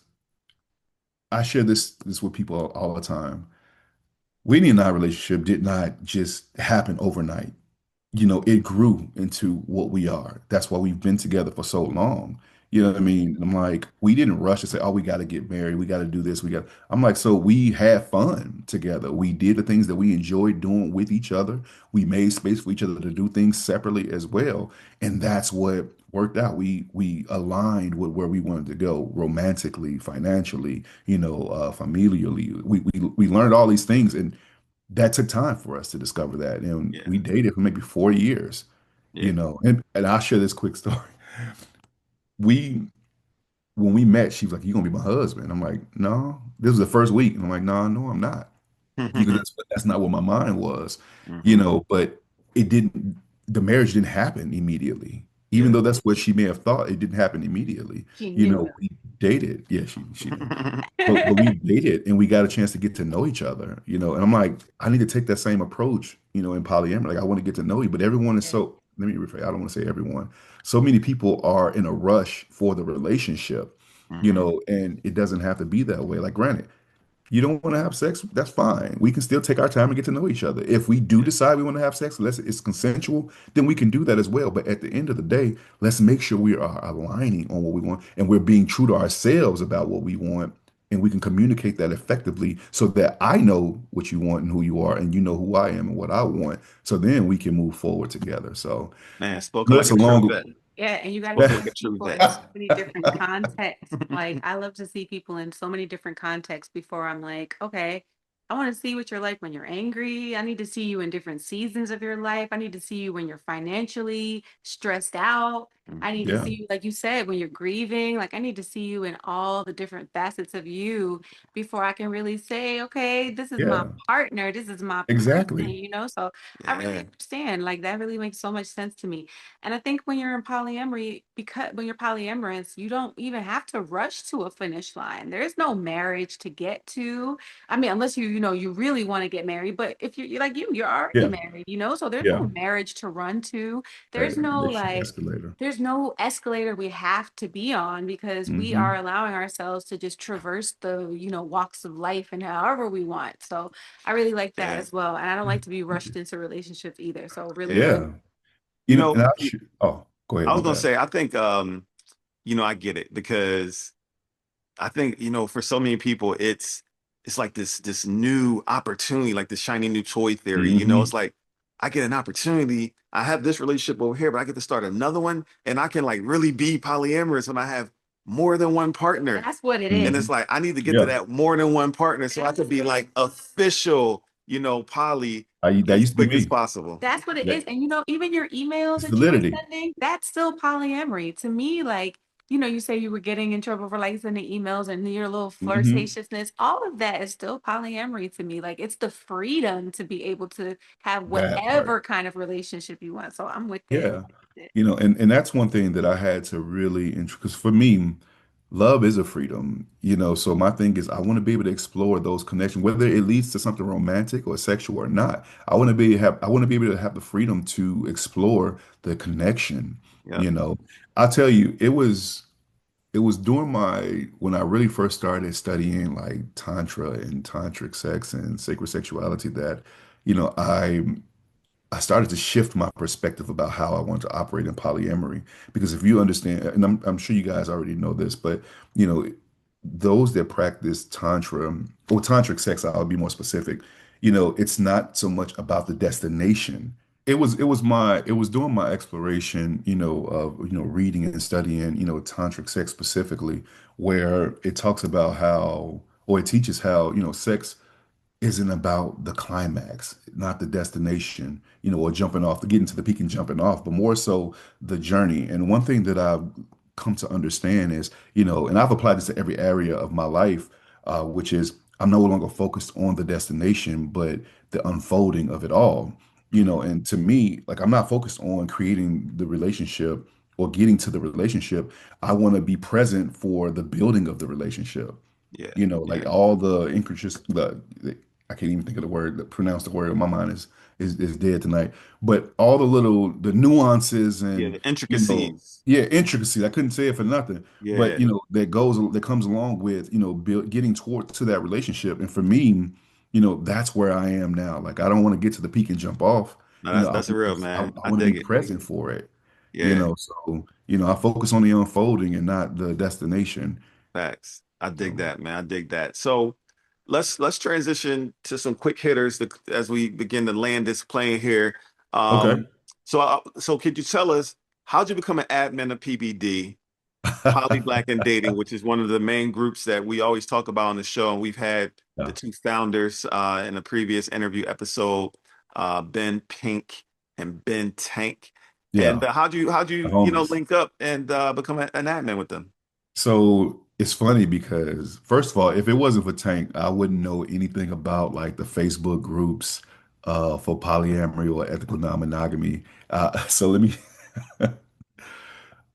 I share this with people all the time. Whitney and I relationship did not just happen overnight. It grew into what we are. That's why we've been together for so long. You know what I Mhm. mean? I'm like, we didn't rush to say, oh, we got to get married. We got to do this. I'm like, so we had fun together. We did the things that we enjoyed doing with each other. We made space for each other to do things separately as well. And that's what worked out. We aligned with where we wanted to go romantically, financially, familially. We learned all these things. And that took time for us to discover that. And Yeah. we dated for maybe 4 years, Yeah. and I'll share this quick story. We, when we met, she was like, "You gonna be my husband?" I'm like, "No." This was the first week. And I'm like, "No, no, I'm not." Because that's not what my mind was, Hmm. but it didn't, the marriage didn't happen immediately. Even Yeah. though that's what she may have thought, it didn't happen immediately. She knew. We dated. Yeah, she knew. But we dated and we got a chance to get to know each other, and I'm like, I need to take that same approach, in polyamory. Like I want to get to know you, but everyone is Yeah. so, let me rephrase, I don't want to say everyone. So many people are in a rush for the relationship, Hmm. and it doesn't have to be that way. Like granted, you don't want to have sex, that's fine. We can still take our time and get to know each other. If we do Yeah. decide we want to have sex, unless it's consensual, then we can do that as well. But at the end of the day, let's make sure we are aligning on what we want and we're being true to ourselves about what we want. And we can communicate that effectively so that I know what you want and who you are, and you know who I am and what I want. So then we can move forward together. So Man, spoken like that's a a true long. vet. Yeah, and you got to Spoken like see a true people in vet. so many different contexts. Like, I love to see people in so many different contexts before I'm like, okay, I want to see what you're like when you're angry. I need to see you in different seasons of your life. I need to see you when you're financially stressed out. I need to Yeah, see you, like you said, when you're grieving. Like, I need to see you in all the different facets of you before I can really say, okay, this is my yeah, partner. This is my exactly. person. So I really Yeah. understand. Like, that really makes so much sense to me. And I think when you're in polyamory, because when you're polyamorous, you don't even have to rush to a finish line. There is no marriage to get to. I mean, unless you really want to get married. But if you're like you're already Yeah, married, so there's yeah. no marriage to run to. Right. There's no Relationship like, escalator. there's no escalator we have to be on because we are Hmm. allowing ourselves to just traverse the, walks of life and however we want. So I really like that Yeah. as well. And I don't like to be rushed into relationships either. So really, Yeah. really Yeah. You And know, oh, go ahead, I my was gonna bad. say, I think I get it because I think, for so many people, it's like this new opportunity, like this shiny new toy theory. It's Hmm. like I get an opportunity. I have this relationship over here, but I get to start another one, and I can like really be polyamorous when I have more than one partner. That's what it is. And Hmm. it's like I need to get to Yeah, that more than one partner so I could be like official, poly that as used to be quick as me. possible. That's what it Yeah, is. And even your emails it's that you were validity. sending, that's still polyamory. To me, like, you say you were getting in trouble for like sending emails and your little Hmm. flirtatiousness. All of that is still polyamory to me. Like it's the freedom to be able to have That part. whatever kind of relationship you want. So I'm with it. Yeah. And that's one thing that I had to really, because for me, love is a freedom, so my thing is I want to be able to explore those connections, whether it leads to something romantic or sexual or not. I want to be able to have the freedom to explore the connection, Yeah. you know. I'll tell you, it was during when I really first started studying like tantra and tantric sex and sacred sexuality that, you know, I I started to shift my perspective about how I want to operate in polyamory. Because if you understand, and I'm sure you guys already know this, but you know, those that practice tantra or tantric sex, I'll be more specific. It's not so much about the destination. It was during my exploration, of reading and studying, tantric sex specifically, where it talks about how, or it teaches how, sex isn't about the climax, not the destination, or jumping off, getting to the peak and jumping off, but more so the journey. And one thing that I've come to understand is, and I've applied this to every area of my life, which is I'm no longer focused on the destination, but the unfolding of it all. Mhm. And to me, like I'm not focused on creating the relationship or getting to the relationship. I want to be present for the building of the relationship. Yeah. Like Yeah. all the intricacies, I can't even think of the word, pronounce the word. My mind is dead tonight. But all the nuances Yeah. and The intricacies. yeah, intricacies. I couldn't say it for nothing. But Yeah. that comes along with getting toward to that relationship. And for me, that's where I am now. Like I don't want to get to the peak and jump off. No, You know, that's real, man. I I want to be dig it. present for it. Yeah. So I focus on the unfolding and not the destination. Facts. I dig So, that, man. I dig that. So let's transition to some quick hitters as we begin to land this plane here. okay. So could you tell us how'd you become an admin of PBD, Poly Black and Dating, which is one of the main groups that we always talk about on the show, and we've had the Yeah. two founders in a previous interview episode, Ben Pink and Ben Tank. And Yeah. how'd you Homies. link up and become an admin with them? So it's funny because first of all, if it wasn't for Tank, I wouldn't know anything about like the Facebook groups for polyamory or ethical non-monogamy. So let me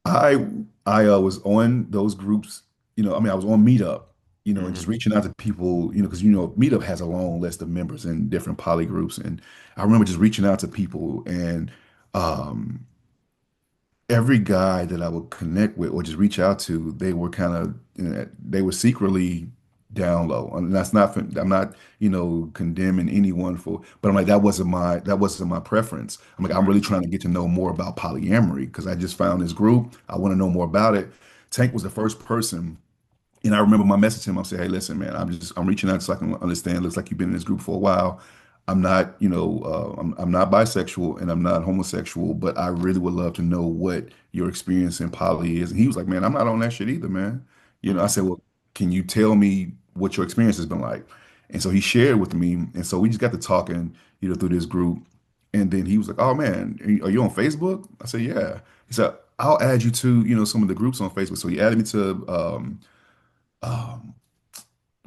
I I was on those groups, I mean I was on Meetup, and just Hmm. reaching out to people, because Meetup has a long list of members in different poly groups. And I remember just reaching out to people and um every guy that I would connect with or just reach out to, they were kind of, they were secretly down low. And that's not, I'm not, condemning anyone for, but I'm like, that wasn't my preference. I'm like, I'm Right. really trying to get to know more about polyamory because I just found this group. I want to know more about it. Tank was the first person, and I remember my message to him. I said, "Hey, listen, man, I'm reaching out so I can understand. Looks like you've been in this group for a while. I'm not, I'm not bisexual and I'm not homosexual, but I really would love to know what your experience in poly is." And he was like, "Man, I'm not on that shit either, man." I Hmm. said, "Well, can you tell me what your experience has been like?" And so he shared with me, and so we just got to talking, through this group. And then he was like, "Oh man, are you on Facebook?" I said, "Yeah." He said, "I'll add you to, some of the groups on Facebook." So he added me to um,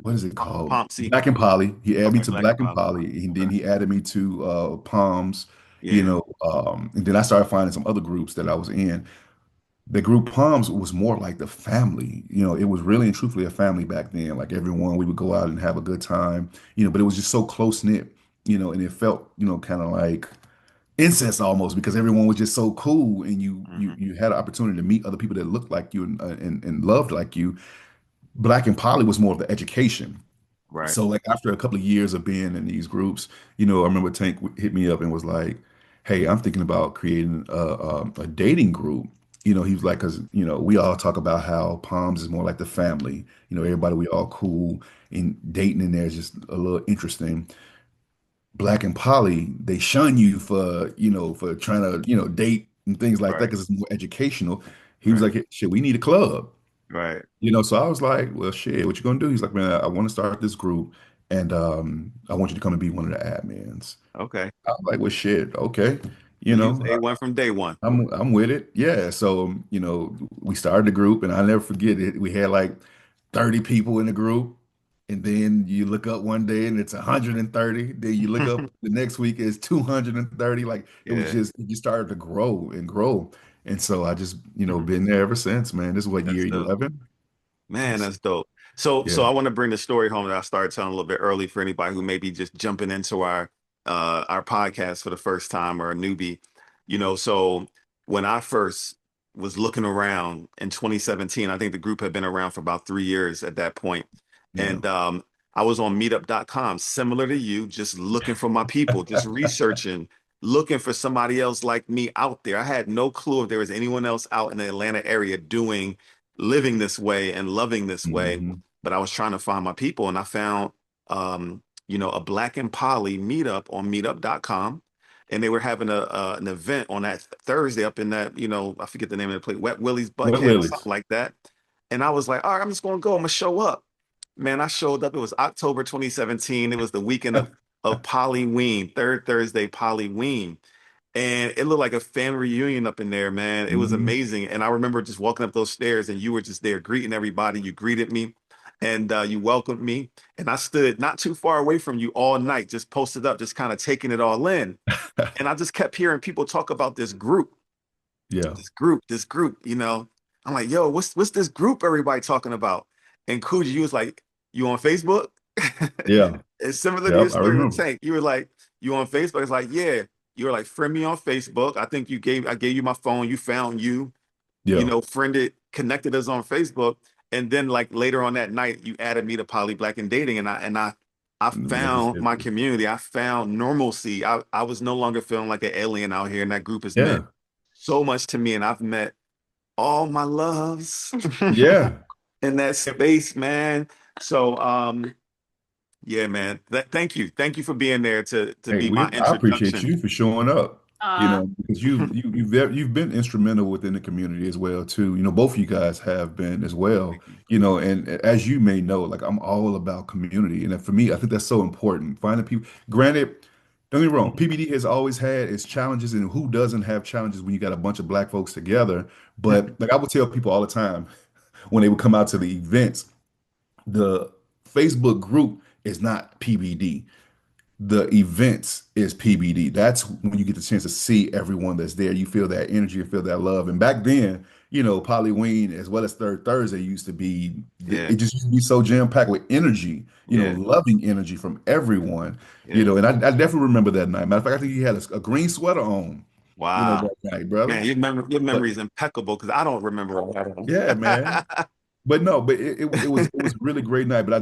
what is it called? Pompsy. Black and Poly. He added me Okay, to Black and Black and Poly. Poly, and then Okay. he added me to Palms, Yeah. and then I started finding some other groups that I was in. The group Palms was more like the family. It was really and truthfully a family back then. Like everyone, we would go out and have a good time, but it was just so close knit, and it felt, kind of like incest almost because everyone was just so cool, and you you Hmm. you had an opportunity to meet other people that looked like you and loved like you. Black and Poly was more of the education. Right. So like after a couple of years of being in these groups, I remember Tank hit me up and was like, hey, I'm thinking about creating a dating group. He was like, because we all talk about how Palms is more like the family. Everybody we all cool, and dating in there is just a little interesting. Black and poly, they shun you for trying to date and things like that Right, because it's more educational. He was right, like, "Hey, shit, we need a club." right. So I was like, well, shit, what you gonna do? He's like, man, I want to start this group, and I want you to come and be one of the admins. Okay. I was like, well, shit, okay, you So you was know, A1 from day one. I'm with it. Yeah. So, we started the group, and I never forget it. We had like 30 people in the group, and then you look up one day and it's 130. Then you look up the next week it's 230. Like Yeah. it just started to grow and grow. And so I just, been there ever since, man. This is what, That's year dope. 11? Man, Yes. that's dope. So Yeah. I want to bring the story home that I started telling a little bit early for anybody who may be just jumping into our podcast for the first time or a newbie. So when I first was looking around in 2017, I think the group had been around for about 3 years at that point. Yeah. And I was on meetup.com, similar to you, just looking for my people, just researching, looking for somebody else like me out there. I had no clue if there was anyone else out in the Atlanta area living this way and loving this way. Hmm. But I was trying to find my people, and I found, a Black and Poly meetup on meetup.com. And they were having an event on that Thursday up in that, I forget the name of the place, Wet Willie's Wet Buckhead or something Willies. like that. And I was like, all right, I'm just going to go. I'm going to show up. Man, I showed up. It was October 2017. It was the weekend of Pollyween, third Thursday Pollyween. And it looked like a family reunion up in there, man. It was Hmm. amazing. And I remember just walking up those stairs and you were just there greeting everybody. You greeted me and you welcomed me. And I stood not too far away from you all night, just posted up, just kind of taking it all in. And I just kept hearing people talk about this group, Yeah. this group. I'm like, yo, what's this group everybody talking about? And Kuji, you was like, you on Facebook? Yeah. It's similar to Yep. your I story with remember. Tank. You were like, you on Facebook? It's like, yeah. You were like, friend me on Facebook. I think I gave you my phone. You found Yeah. friended, connected us on Facebook. And then like later on that night, you added me to Poly Black and Dating. And I Ever found my since. community. I found normalcy. I was no longer feeling like an alien out here. And that group has meant Yeah. so much to me. And I've met all my loves Yeah. in that space, man. So yeah, man. Thank you. Thank you for being there to Hey, be my I appreciate introduction. you for showing up, Uh, because you've been instrumental within the community as well too. Both of you guys have been as well. Thank you. And as you may know, like I'm all about community, and for me, I think that's so important. Finding people. Granted, don't get me wrong, PBD has always had its challenges, and who doesn't have challenges when you got a bunch of black folks together? But like I would tell people all the time when they would come out to the events, the Facebook group is not PBD, the events is PBD. That's when you get the chance to see everyone that's there. You feel that energy and feel that love. And back then, Pollyween as well as Third Thursday used to be, Yeah, it just used to be so jam-packed with energy, yeah, loving energy from everyone, yeah. and I definitely remember that night. Matter of fact, I think he had a green sweater on, Wow. that night, brother. Man, your But memory is impeccable because I don't remember all yeah, man. that. But it was a really great night. But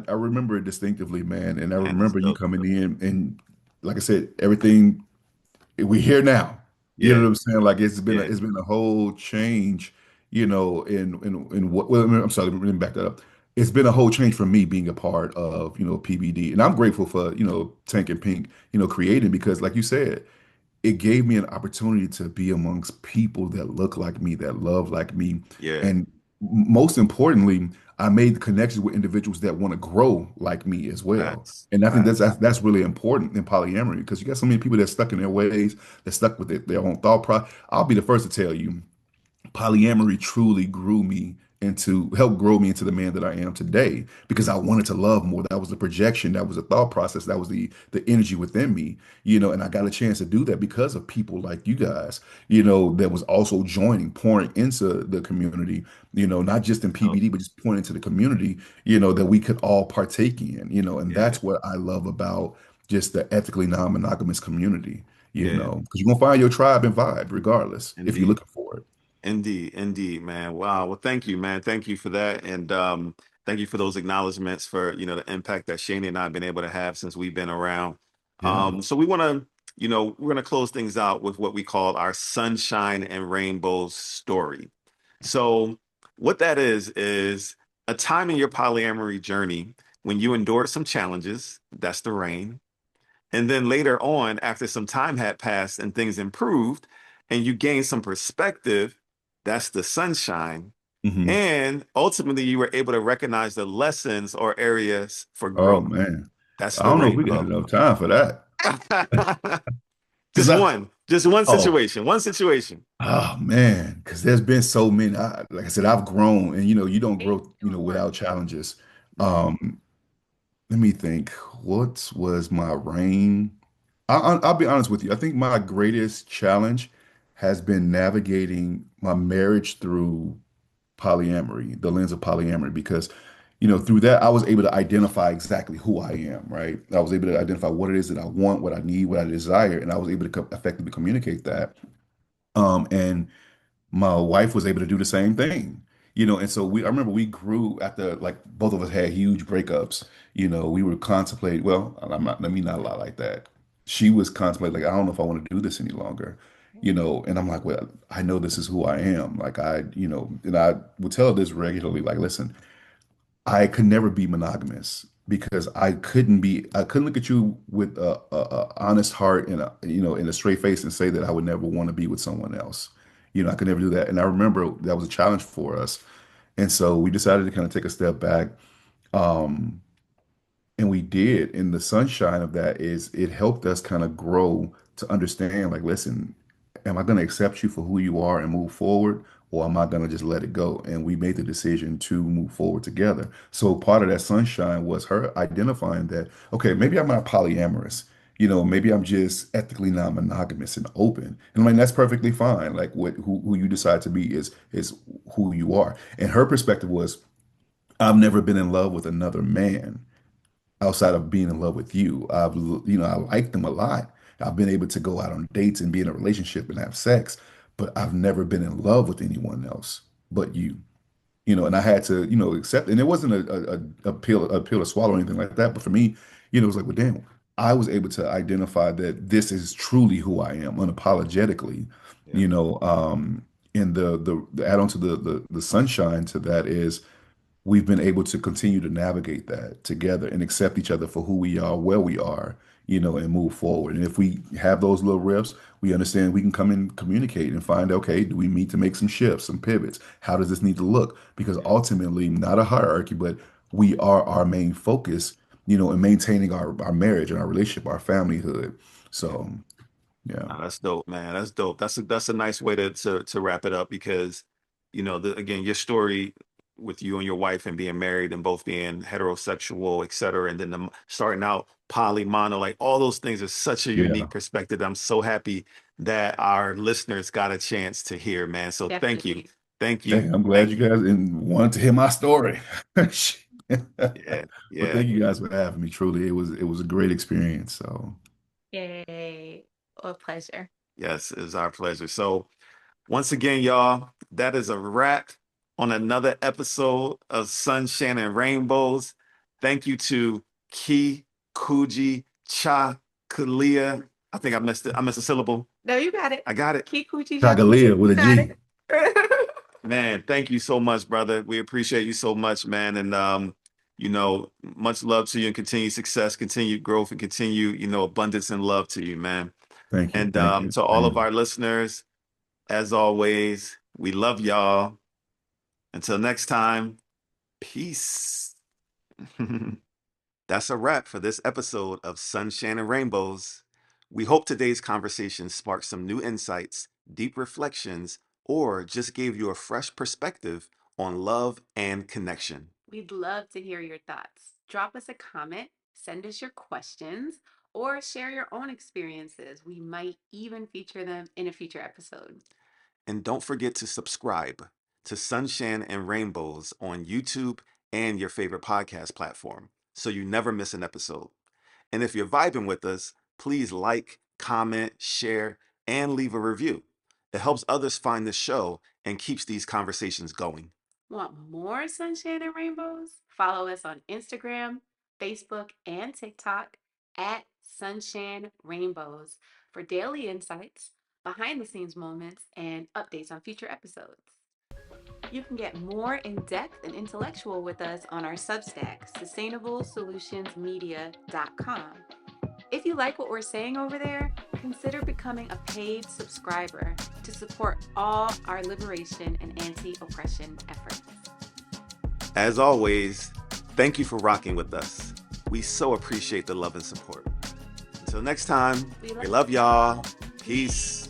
I remember it distinctively, man. And I Man, that's remember you dope. coming in and like I said, everything we here now. You know Yeah, what I'm saying? Like yeah. it's been a whole change, in what well, I'm sorry, let me back that up. It's been a whole change for me being a part of, PBD. And I'm grateful for, Tank and Pink, creating because like you said, it gave me an opportunity to be amongst people that look like me, that love like me. Yeah. And most importantly, I made connections with individuals that want to grow like me as well. Facts. And I think that's Facts. that's, that's really important in polyamory because you got so many people that are stuck in their ways, they're stuck with their own thought process. I'll be the first to tell you, polyamory truly helped grow me into the man that I am today because I wanted to love more. That was the projection, that was the thought process, that was the energy within me, and I got a chance to do that because of people like you guys, that was also joining, pouring into the community, not just in Oh, PBD, but just pouring into the community, that we could all partake in, and yeah. that's what I love about just the ethically non-monogamous community, Yeah. because you're gonna find your tribe and vibe regardless if you're Indeed. looking for it. Indeed, indeed, man. Wow. Well, thank you, man. Thank you for that. And thank you for those acknowledgments for, the impact that Shani and I have been able to have since we've been around. Yeah. So we want to we're going to close things out with what we call our sunshine and rainbows story. So, what that is a time in your polyamory journey when you endured some challenges, that's the rain. And then later on, after some time had passed and things improved, and you gained some perspective, that's the sunshine. Hmm. And ultimately, you were able to recognize the lessons or areas for Oh growth. man, That's I the don't know if we got rainbow. enough time for that. Because Just one oh, situation, one situation. oh man, because there's been so many. Like I said, I've grown, and you don't Eight, grow, doing one. without challenges. Mhm. Um, Let me think. What was my reign? I'll be honest with you. I think my greatest challenge has been navigating my marriage through polyamory, the lens of polyamory, because, through that, I was able to identify exactly who I am, right? I was able to identify what it is that I want, what I need, what I desire, and I was able to effectively communicate that. And my wife was able to do the same thing, and so I remember we grew after, like, both of us had huge breakups. We were contemplating, well, let me not lie like that. She was contemplating, like, I don't know if I want to do this any longer, and I'm like, well, I know this is who I am. Like, and I would tell her this regularly, like, listen, I could never be monogamous because I couldn't look at you with a honest heart and in a straight face and say that I would never want to be with someone else. I could never do that. And I remember that was a challenge for us. And so we decided to kind of take a step back. Um, and we did. And the sunshine of that is it helped us kind of grow to understand, like, listen, am I going to accept you for who you are and move forward, or am I going to just let it go? And we made the decision to move forward together. So part of that sunshine was her identifying that, okay, maybe I'm not polyamorous. Maybe I'm just ethically non-monogamous and open. And I mean, that's perfectly fine. Like, who you decide to be is who you are. And her perspective was, I've never been in love with another man outside of being in love with you. I like them a lot. I've been able to go out on dates and be in a relationship and have sex, but I've never been in love with anyone else but you. And I had to, accept, and it wasn't a pill to swallow or anything like that. But for me, it was like, well, damn, I was able to identify that this is truly who I am unapologetically, Yeah. you know. And the add on to the sunshine to that is we've been able to continue to navigate that together and accept each other for who we are, where we are, and move forward. And if we have those little rifts, we understand we can come and communicate and find, okay, do we need to make some shifts, some pivots? How does this need to look? Because ultimately, not a hierarchy, but we are our main focus, in maintaining our marriage and our relationship, our familyhood. Yeah. So, yeah, Oh, that's dope, man. That's dope. That's a nice way to wrap it up because, again, your story with you and your wife and being married and both being heterosexual, et cetera, and then starting out poly, mono, like all those things are such a unique yeah. perspective. I'm so happy that our listeners got a chance to hear, man. So thank you. Definitely. Thank Hey, you. I'm glad Thank you you. guys and wanted to hear my story. Yeah. But Yeah. thank you guys for having me. Truly, it was a great experience. So Yay. A pleasure. Yes, it's our pleasure. So once again, y'all, that is a wrap on another episode of Sunshine and Rainbows. Thank you to Kykujichagulia. I think I missed it. I missed a syllable. No, you got it. I got it. Kykujichagulia. Chagalia with You a got G. it. Man, thank you so much, brother. We appreciate you so much, man. And much love to you and continued success, continued growth, and continue, abundance and love to you, man. Thank you. And Thank you. to all of Same. our listeners, as always, we love y'all. Until next time, peace. That's a wrap for this episode of Sunshine and Rainbows. We hope today's conversation sparked some new insights, deep reflections, or just gave you a fresh perspective on love and connection. We'd love to hear your thoughts. Drop us a comment, send us your questions, or share your own experiences. We might even feature them in a future episode. And don't forget to subscribe to Sunshine and Rainbows on YouTube and your favorite podcast platform so you never miss an episode. And if you're vibing with us, please like, comment, share, and leave a review. It helps others find the show and keeps these conversations going. Want more sunshine and rainbows? Follow us on Instagram, Facebook, and TikTok at Sunshine Rainbows. for daily insights, behind the scenes moments, and updates on future episodes. You can get more in-depth and intellectual with us on our Substack, sustainablesolutionsmedia.com. If you like what we're saying over there, consider becoming a paid subscriber to support all our liberation and anti-oppression efforts. As always, thank you for rocking with us. We so appreciate the love and support. Until next time, we love y'all. Peace.